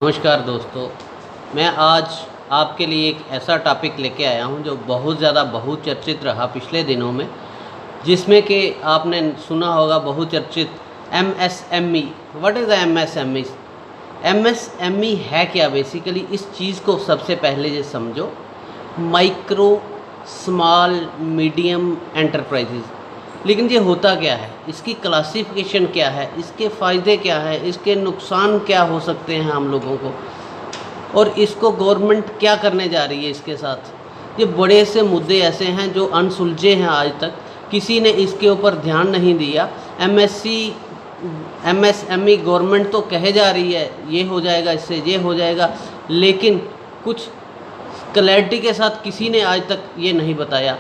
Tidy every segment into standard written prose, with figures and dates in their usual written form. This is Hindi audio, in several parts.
नमस्कार दोस्तों, मैं आज आपके लिए एक ऐसा टॉपिक लेके आया हूं जो बहुत ज़्यादा बहुचर्चित रहा पिछले दिनों में, जिसमें कि आपने सुना होगा बहुचर्चित MSME. What is the MSME? MSME है क्या? बेसिकली इस चीज़ को सबसे पहले ये समझो, माइक्रो स्मॉल मीडियम एंटरप्राइजेज़। लेकिन ये होता क्या है, इसकी क्लासिफिकेशन क्या है, इसके फ़ायदे क्या है, इसके नुकसान क्या हो सकते हैं हम लोगों को, और इसको गवर्नमेंट क्या करने जा रही है इसके साथ। ये बड़े से मुद्दे ऐसे हैं जो अनसुलझे हैं, आज तक किसी ने इसके ऊपर ध्यान नहीं दिया। एमएसएमई गवर्नमेंट तो कहे जा रही है ये हो जाएगा, इससे ये हो जाएगा, लेकिन कुछ क्लैरिटी के साथ किसी ने आज तक ये नहीं बताया।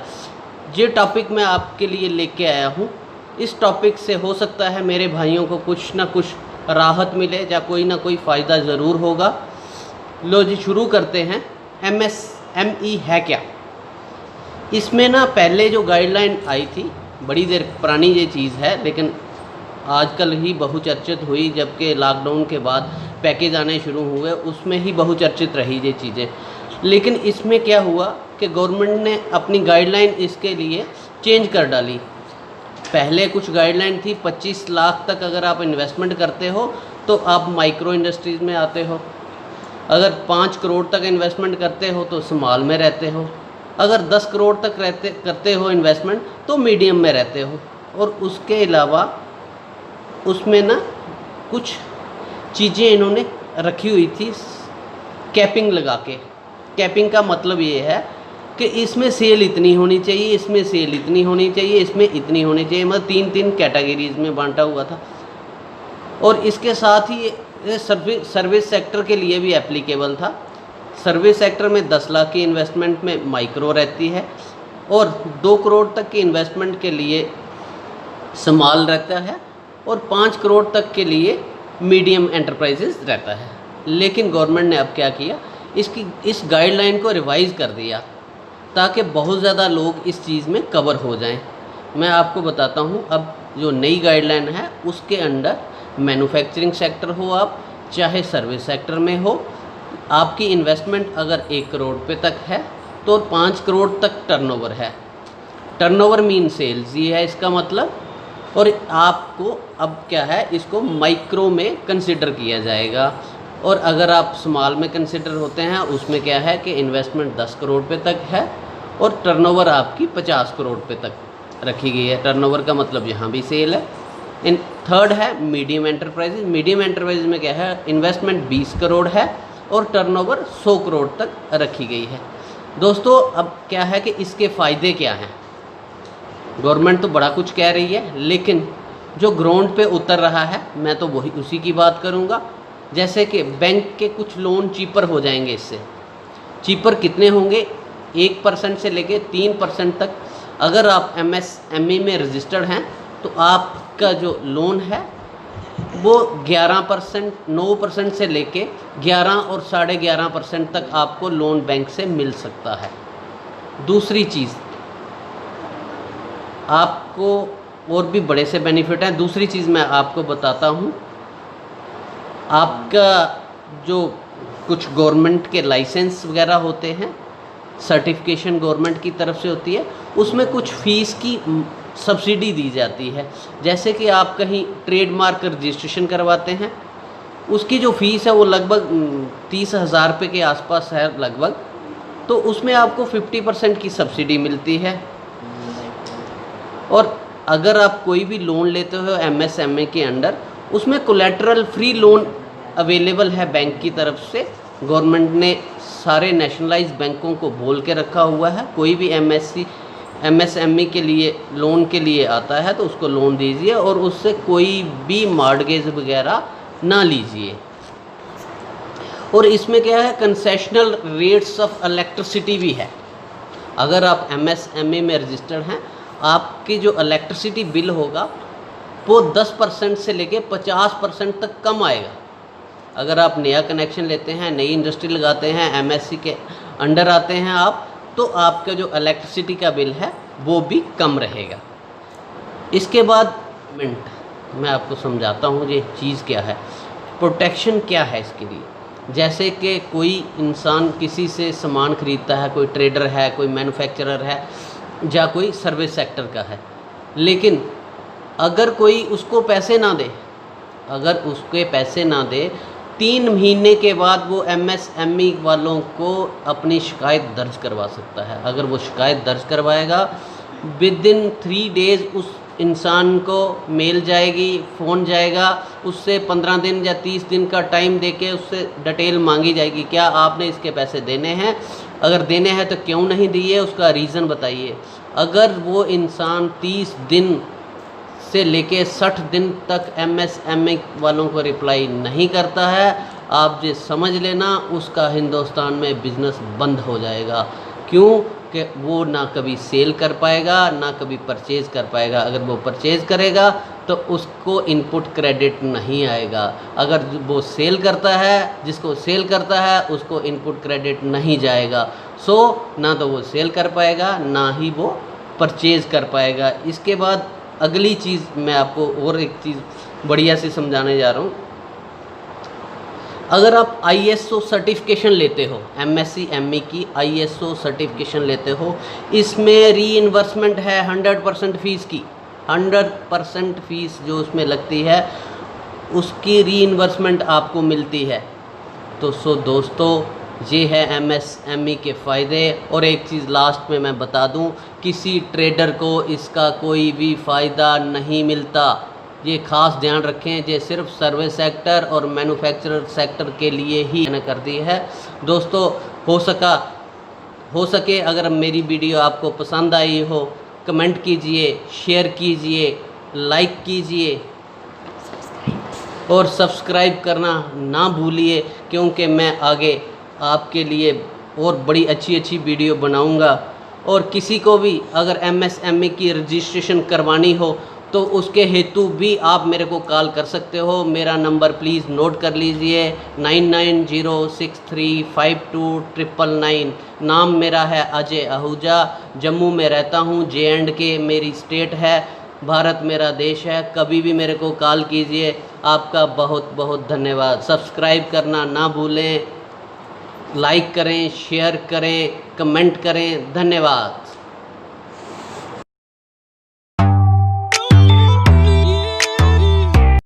ये टॉपिक मैं आपके लिए लेके आया हूँ। इस टॉपिक से हो सकता है मेरे भाइयों को कुछ ना कुछ राहत मिले या कोई ना कोई फ़ायदा ज़रूर होगा। लो जी, शुरू करते हैं। एमएसएमई है क्या? इसमें ना पहले जो गाइडलाइन आई थी, बड़ी देर पुरानी ये चीज़ है, लेकिन आजकल ही बहुचर्चित हुई, जबकि लॉकडाउन के बाद पैकेज आने शुरू हुए, उसमें ही बहुचर्चित रही ये चीज़ें। लेकिन इसमें क्या हुआ कि गवर्नमेंट ने अपनी गाइडलाइन इसके लिए चेंज कर डाली। पहले कुछ गाइडलाइन थी 25 लाख तक अगर आप इन्वेस्टमेंट करते हो तो आप माइक्रो इंडस्ट्रीज़ में आते हो, अगर 5 करोड़ तक इन्वेस्टमेंट करते हो तो स्मॉल में रहते हो, अगर 10 करोड़ तक करते हो इन्वेस्टमेंट तो मीडियम में रहते हो। और उसके अलावा उसमें ना कुछ चीज़ें इन्होंने रखी हुई थी कैपिंग लगा के। कैपिंग का मतलब ये है कि इसमें सेल इतनी होनी चाहिए, इसमें सेल इतनी होनी चाहिए, इसमें इतनी होनी चाहिए, मतलब 3-3 कैटेगरीज में बांटा हुआ था। और इसके साथ ही ये सर्विस सेक्टर के लिए भी एप्लीकेबल था। सर्विस सेक्टर में 10 लाख की इन्वेस्टमेंट में माइक्रो रहती है, और 2 करोड़ तक की इन्वेस्टमेंट के लिए स्मॉल रहता है, और 5 करोड़ तक के लिए मीडियम एंटरप्राइजेज रहता है। लेकिन गवर्नमेंट ने अब क्या किया, इस गाइडलाइन को रिवाइज़ कर दिया ताकि बहुत ज़्यादा लोग इस चीज़ में कवर हो जाएं। मैं आपको बताता हूँ, अब जो नई गाइडलाइन है उसके अंडर मैन्युफैक्चरिंग सेक्टर हो आप, चाहे सर्विस सेक्टर में हो, आपकी इन्वेस्टमेंट अगर 1 करोड़ रुपये तक है तो 5 करोड़ तक टर्नओवर है। टर्नओवर मीन सेल्स, ये है इसका मतलब। और आपको अब क्या है, इसको माइक्रो में कंसिडर किया जाएगा। और अगर आप स्मॉल में कंसिडर होते हैं, उसमें क्या है कि इन्वेस्टमेंट 10 करोड़ रुपये तक है और टर्नओवर आपकी 50 करोड़ रुपये तक रखी गई है। टर्नओवर का मतलब यहाँ भी सेल है। थर्ड है मीडियम एंटरप्राइजेज। मीडियम एंटरप्राइजेज में क्या है, इन्वेस्टमेंट 20 करोड़ है और टर्नओवर 100 करोड़ तक रखी गई है। दोस्तों, अब क्या है कि इसके फ़ायदे क्या हैं? गवर्नमेंट तो बड़ा कुछ कह रही है, लेकिन जो ग्राउंड पे उतर रहा है मैं तो वही उसी की बात करूँगा। जैसे कि बैंक के कुछ लोन चीपर हो जाएंगे। इससे चीपर कितने होंगे? 1% से लेके 3% तक। अगर आप एमएसएमई में रजिस्टर्ड हैं तो आपका जो लोन है वो 11%, 9% से लेके 11 और 11.5% तक आपको लोन बैंक से मिल सकता है। दूसरी चीज़, आपको और भी बड़े से बेनिफिट हैं। दूसरी चीज़ मैं आपको बताता हूँ, आपका जो कुछ गवर्नमेंट के लाइसेंस वगैरह होते हैं, सर्टिफिकेशन गवर्नमेंट की तरफ से होती है, उसमें कुछ फ़ीस की सब्सिडी दी जाती है। जैसे कि आप कहीं ट्रेडमार्क रजिस्ट्रेशन करवाते हैं, उसकी जो फ़ीस है वो लगभग 30,000 रुपये के आसपास है लगभग, तो उसमें आपको 50% की सब्सिडी मिलती है। और अगर आप कोई भी लोन लेते हो एमएसएमई के अंडर, उसमें कोलैटरल फ्री लोन अवेलेबल है बैंक की तरफ से। गवर्नमेंट ने सारे नेशनलाइज्ड बैंकों को बोल के रखा हुआ है, कोई भी एमएसएमई के लिए लोन के लिए आता है तो उसको लोन दीजिए और उससे कोई भी मॉर्गेज वगैरह ना लीजिए। और इसमें क्या है, कंसेशनल रेट्स ऑफ इलेक्ट्रिसिटी भी है। अगर आप एमएसएमई में रजिस्टर्ड हैं, आपकी जो इलेक्ट्रिसिटी बिल होगा वो 10% से लेके 50% तक कम आएगा। अगर आप नया कनेक्शन लेते हैं, नई इंडस्ट्री लगाते हैं, एमएससी के अंडर आते हैं आप, तो आपका जो इलेक्ट्रिसिटी का बिल है वो भी कम रहेगा। इसके बाद मैं आपको समझाता हूँ ये चीज़ क्या है, प्रोटेक्शन क्या है इसके लिए। जैसे कि कोई इंसान किसी से सामान खरीदता है, कोई ट्रेडर है, कोई मैन्युफैक्चरर है या कोई सर्विस सेक्टर का है, लेकिन अगर कोई उसको पैसे ना दे, अगर उसके पैसे ना दे, 3 महीने के बाद वो MSME वालों को अपनी शिकायत दर्ज करवा सकता है। अगर वो शिकायत दर्ज करवाएगा, विदिन 3 डेज़ उस इंसान को मेल जाएगी, फ़ोन जाएगा, उससे 15 दिन या 30 दिन का टाइम देके उससे डिटेल मांगी जाएगी, क्या आपने इसके पैसे देने हैं, अगर देने हैं तो क्यों नहीं दिए, उसका रीज़न बताइए। अगर वो इंसान 30 दिन से लेके 60 दिन तक MSME वालों को रिप्लाई नहीं करता है, आप ये समझ लेना उसका हिंदुस्तान में बिज़नेस बंद हो जाएगा। क्यों कि वो ना कभी सेल कर पाएगा, ना कभी परचेज़ कर पाएगा। अगर वो परचेज़ करेगा तो उसको इनपुट क्रेडिट नहीं आएगा। अगर वो सेल करता है, जिसको सेल करता है उसको इनपुट क्रेडिट नहीं जाएगा। सो ना तो वो सेल कर पाएगा, ना ही वो परचेज़ कर पाएगा। इसके बाद अगली चीज़ मैं आपको और एक चीज़ बढ़िया से समझाने जा रहा हूँ। अगर आप ISO सर्टिफिकेशन लेते हो, MSME की ISO सर्टिफिकेशन लेते हो, इसमें रीइंबर्समेंट है 100% फ़ीस की। 100% फ़ीस जो उसमें लगती है उसकी रीइंबर्समेंट आपको मिलती है। तो दोस्तों, ये है MSME के फ़ायदे। और एक चीज़ लास्ट में मैं बता दूं, किसी ट्रेडर को इसका कोई भी फ़ायदा नहीं मिलता। ये ख़ास ध्यान रखें, ये सिर्फ सर्विस सेक्टर और मैन्युफैक्चरर सेक्टर के लिए ही मैंने कर दी है। दोस्तों, हो सके अगर मेरी वीडियो आपको पसंद आई हो, कमेंट कीजिए, शेयर कीजिए, लाइक कीजिए और सब्सक्राइब करना ना भूलिए, क्योंकि मैं आगे आपके लिए और बड़ी अच्छी वीडियो बनाऊंगा। और किसी को भी अगर MSME की रजिस्ट्रेशन करवानी हो तो उसके हेतु भी आप मेरे को कॉल कर सकते हो। मेरा नंबर प्लीज़ नोट कर लीजिए, 9906352999। नाम मेरा है अजय आहूजा, जम्मू में रहता हूँ, J&K मेरी स्टेट है, भारत मेरा देश है। कभी भी मेरे को कॉल कीजिए। आपका बहुत बहुत धन्यवाद। सब्सक्राइब करना ना भूलें, लाइक करें, शेयर करें, कमेंट करें। धन्यवाद।